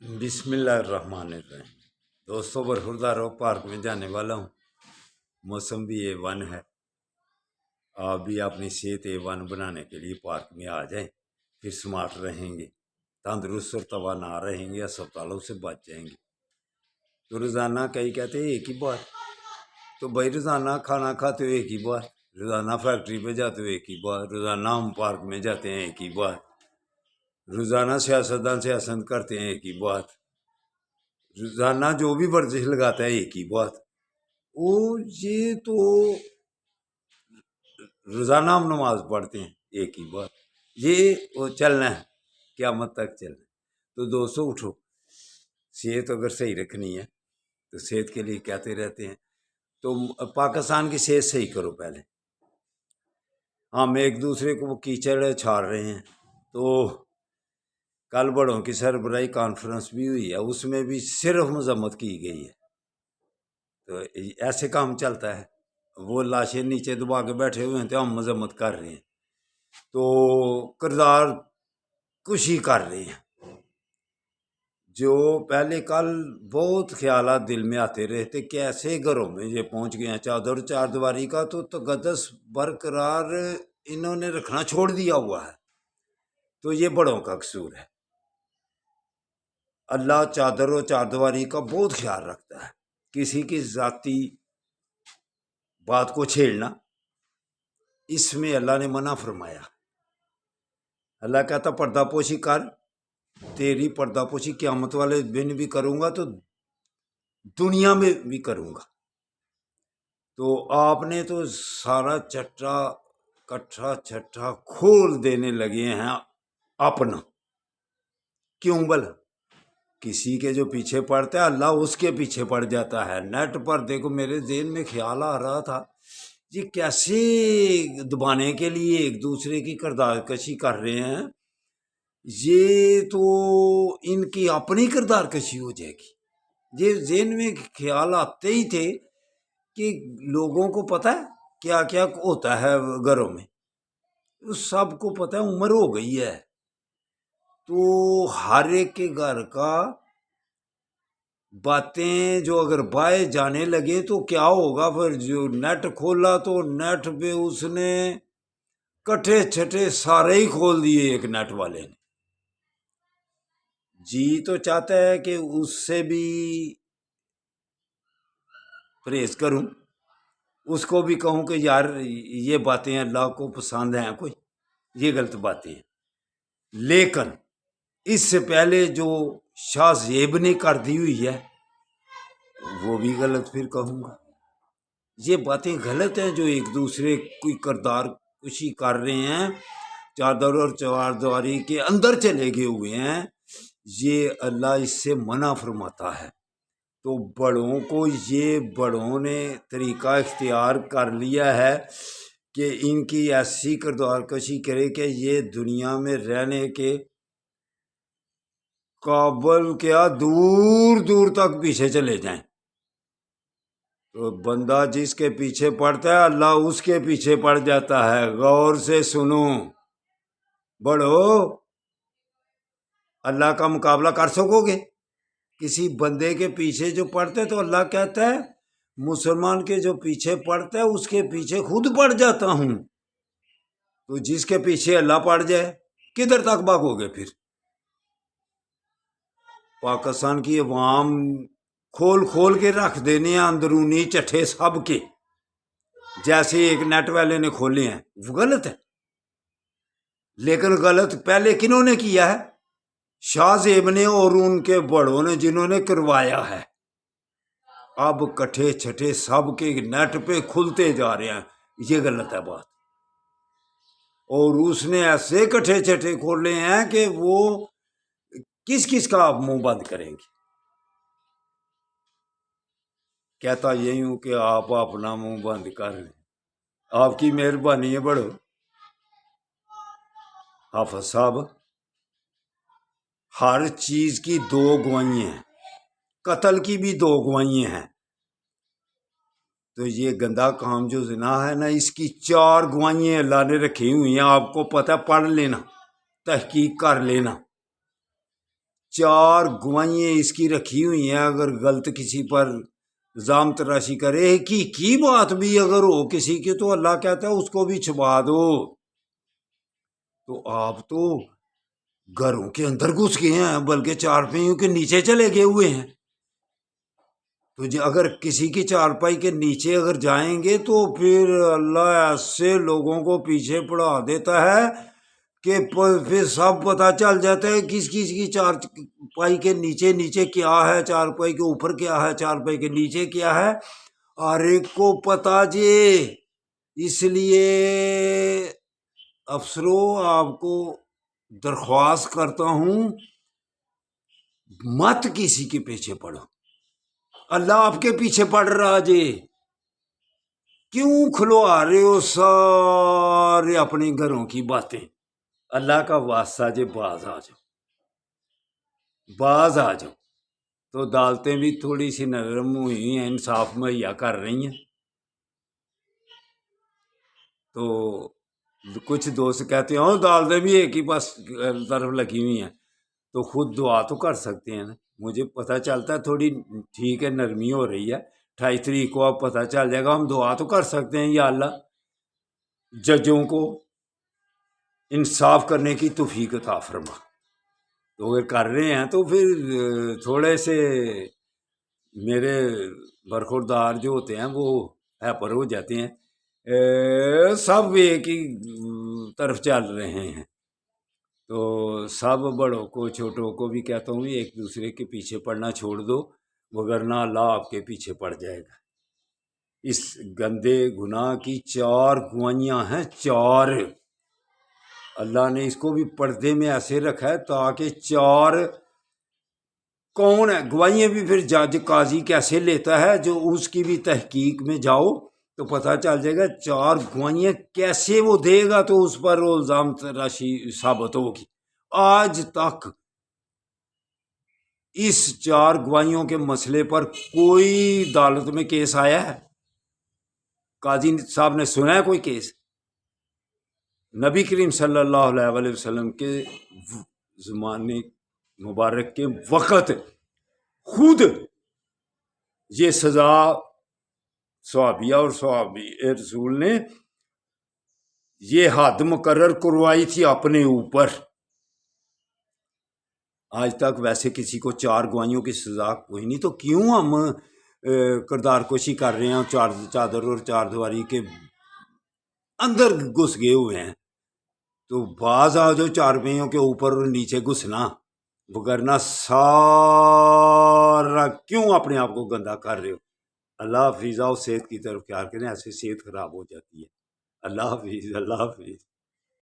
बिस्मिल्लाहिर्रहमानिर्रहीम। दोस्तों, बरखुरदारो पार्क में जाने वाला हूँ। मौसम भी A1 है। आप भी अपनी सेहत A1 बनाने के लिए पार्क में आ जाएं, फिर स्मार्ट रहेंगे, तंदुरुस्त और तवाना रहेंगे, अस्पतालों से बच जाएंगे। तो रोज़ाना कई कहते हैं एक ही बार, तो भाई रोज़ाना खाना खाते हो एक ही बार, रोज़ाना फैक्ट्री पे जाते हो एक ही बार, रोज़ाना हम पार्क में जाते हैं एक ही बार, रोज़ाना सियासतदान सियासत करते हैं एक ही बात, रोज़ाना जो भी वर्जिश लगाता है एक ही बात। वो ये तो रोज़ाना हम नमाज पढ़ते हैं एक ही बात, ये वो चलना है, क़यामत तक चलना है। तो दोस्तों उठो, सेहत अगर सही रखनी है तो सेहत के लिए कहते रहते हैं, तो पाकिस्तान की सेहत सही करो पहले। हम एक दूसरे को कीचड़ छाड़ रहे हैं। तो कल बड़ों की सरबराही कॉन्फ्रेंस भी हुई है, उसमें भी सिर्फ मजम्मत की गई है। तो ऐसे काम चलता है। वो लाशें नीचे दबा के बैठे हुए हैं तो हम मजम्मत कर रहे हैं, तो किरदार कुशी कर रहे हैं। जो पहले कल बहुत ख्यालात दिल में आते रहते कि ऐसे घरों में ये पहुंच गए हैं चादर चार दीवारी का, तो तकद्दस बरकरार इन्होंने रखना छोड़ दिया हुआ है। तो ये बड़ों का कसूर है। अल्लाह चादर और चारदीवारी का बहुत ख्याल रखता है। किसी की जाती बात को छेड़ना, इसमें अल्लाह ने मना फरमाया। अल्लाह कहता पर्दापोशी कर, तेरी पर्दापोशी क़यामत वाले दिन भी करूँगा तो दुनिया में भी करूँगा। तो आपने तो सारा चट्टा कट्ठा छट्ठा खोल देने लगे हैं अपना। क्यों भला? किसी के जो पीछे पड़ता है अल्लाह उसके पीछे पड़ जाता है। नेट पर देखो, मेरे ज़हन में ख्याल आ रहा था, ये कैसे दबाने के लिए एक दूसरे की किरदार कशी कर रहे हैं। ये तो इनकी अपनी किरदार कशी हो जाएगी। ये ज़हन में ख्याल आते ही थे कि लोगों को पता है क्या क्या होता है घरों में, उस सबको पता है, उम्र हो गई है। तो हर एक के घर का बातें जो अगर बाय जाने लगे तो क्या होगा। फिर जो नेट खोला तो नेट पे उसने कट्ठे छठे सारे ही खोल दिए एक नेट वाले ने। जी तो चाहता है कि उससे भी परहेज करूं, उसको भी कहूं कि यार ये बातें अल्लाह को पसंद हैं, कोई ये गलत बातें हैं। लेकिन इससे पहले जो शाह ज़ेब ने कर दी हुई है वो भी गलत फिर कहूँगा। ये बातें गलत हैं जो एक दूसरे की किरदार कुशी कर रहे हैं, चादर और चारदीवारी के अंदर चले गए हुए हैं। ये अल्लाह इससे मना फरमाता है। तो बड़ों को, ये बड़ों ने तरीका इख्तियार कर लिया है कि इनकी ऐसी किरदार कशी करे कि ये दुनिया में रहने के काबल क्या दूर दूर तक पीछे चले जाएं। तो बंदा जिसके पीछे पड़ता है अल्लाह उसके पीछे पड़ जाता है। गौर से सुनो बड़ो, अल्लाह का मुकाबला कर सकोगे? किसी बंदे के पीछे जो पड़ते तो अल्लाह कहता है मुसलमान के जो पीछे पड़ता है उसके पीछे खुद पड़ जाता हूं। तो जिसके पीछे अल्लाह पड़ जाए किधर तक भागोगे फिर? पाकिस्तान की अवाम खोल खोल के रख देने अंदरूनी चट्ठे सब के, जैसे एक नेट वाले ने खोले हैं, वो गलत है। लेकिन गलत पहले किन्होंने किया है? शाह ज़ेब ने और उनके बड़ों ने, जिन्होंने करवाया है। अब कट्ठे छठे सब के नेट पे खुलते जा रहे हैं, ये गलत है बात। और उसने ऐसे कट्ठे छठे खोले हैं कि वो किस किस का आप मुंह बंद करेंगे। कहता यही हूं कि आप अपना मुंह बंद कर लें, आपकी मेहरबानी है बड़ो। हाफिज साहब, हर चीज की दो गवाही हैं, कत्ल की भी दो गवाही हैं। तो ये गंदा काम जो ज़िना है ना, इसकी चार गवाही अल्लाह ने रखी हुई हैं। आपको पता, पढ़ लेना, तहकीक कर लेना। 4 گوائیاں اس کی رکھی ہوئی ہیں، اگر غلط کسی پر الزام تراشی کرے کی بات بھی اگر ہو کسی کی تو اللہ کہتا ہے اس کو بھی چھپا دو۔ تو آپ تو گھروں کے اندر گھس گئے ہیں، بلکہ چارپائیوں کے نیچے چلے گئے ہوئے ہیں۔ تو اگر کسی کی چارپائی کے نیچے اگر جائیں گے تو پھر اللہ ایسے لوگوں کو پیچھے پڑا دیتا ہے کہ پھر سب پتہ چل جاتا ہے کس کی چارپائی کے نیچے کیا ہے، چارپائی کے اوپر کیا ہے، چارپائی کے نیچے کیا ہے، ہر ایک کو پتہ جے۔ اس لیے افسروں آپ کو درخواست کرتا ہوں مت کسی کے پیچھے پڑو، اللہ آپ کے پیچھے پڑ رہا جی، کیوں کھلوا رہے ہو سارے اپنے گھروں کی باتیں؟ اللہ کا واسطہ جی باز آ جاؤ، باز آ جاؤ۔ تو عدالتیں بھی تھوڑی سی نرم ہوئی ہیں، انصاف مہیا کر رہی ہیں۔ تو کچھ دوست کہتے ہیں عدالتیں بھی ایک ہی بس طرف لگی ہوئی ہیں، تو خود دعا تو کر سکتے ہیں نا۔ مجھے پتہ چلتا ہے تھوڑی ٹھیک ہے، نرمی ہو رہی ہے، 28 تاریخ کو اب پتہ چل جائے گا، ہم دعا تو کر سکتے ہیں یا اللہ ججوں کو انصاف کرنے کی توفیق عطا فرما۔ تو اگر کر رہے ہیں تو پھر تھوڑے سے میرے برخوردار جو ہوتے ہیں وہ ہیپر ہو جاتے ہیں، سب ایک ہی طرف چل رہے ہیں۔ تو سب بڑوں کو چھوٹوں کو بھی کہتا ہوں ایک دوسرے کے پیچھے پڑنا چھوڑ دو، وگرنہ اللہ آپ کے پیچھے پڑ جائے گا۔ اس گندے گناہ کی 4 گوائیاں ہیں، 4۔ اللہ نے اس کو بھی پردے میں ایسے رکھا ہے تاکہ 4 کون ہے گوائیاں بھی پھر جج قاضی کیسے لیتا ہے، جو اس کی بھی تحقیق میں جاؤ تو پتہ چل جائے گا 4 گوائیاں کیسے وہ دے گا تو اس پر وہ الزام تراشی ثابت ہوگی۔ آج تک اس 4 گوائیوں کے مسئلے پر کوئی عدالت میں کیس آیا ہے؟ قاضی صاحب نے سنا ہے کوئی کیس؟ نبی کریم صلی اللہ علیہ وسلم کے زمانے مبارک کے وقت خود یہ سزا صحابیہ اور صحابی رسول نے یہ حد مقرر کروائی تھی اپنے اوپر۔ آج تک ویسے کسی کو 4 گوائیوں کی سزا کوئی نہیں، تو کیوں ہم کردار کشی کر رہے ہیں، 4 چادر اور 4 دیواری کے اندر گھس گئے ہوئے ہیں؟ تو باز آ جو چارپائیوں کے اوپر اور نیچے گھسنا، وگرنہ سارا کیوں اپنے آپ کو گندا کر رہے ہو؟ اللہ حافظ۔ صحت کی طرف خیال کریں، ایسے صحت خراب ہو جاتی ہے۔ اللہ حافظ، اللہ حافظ۔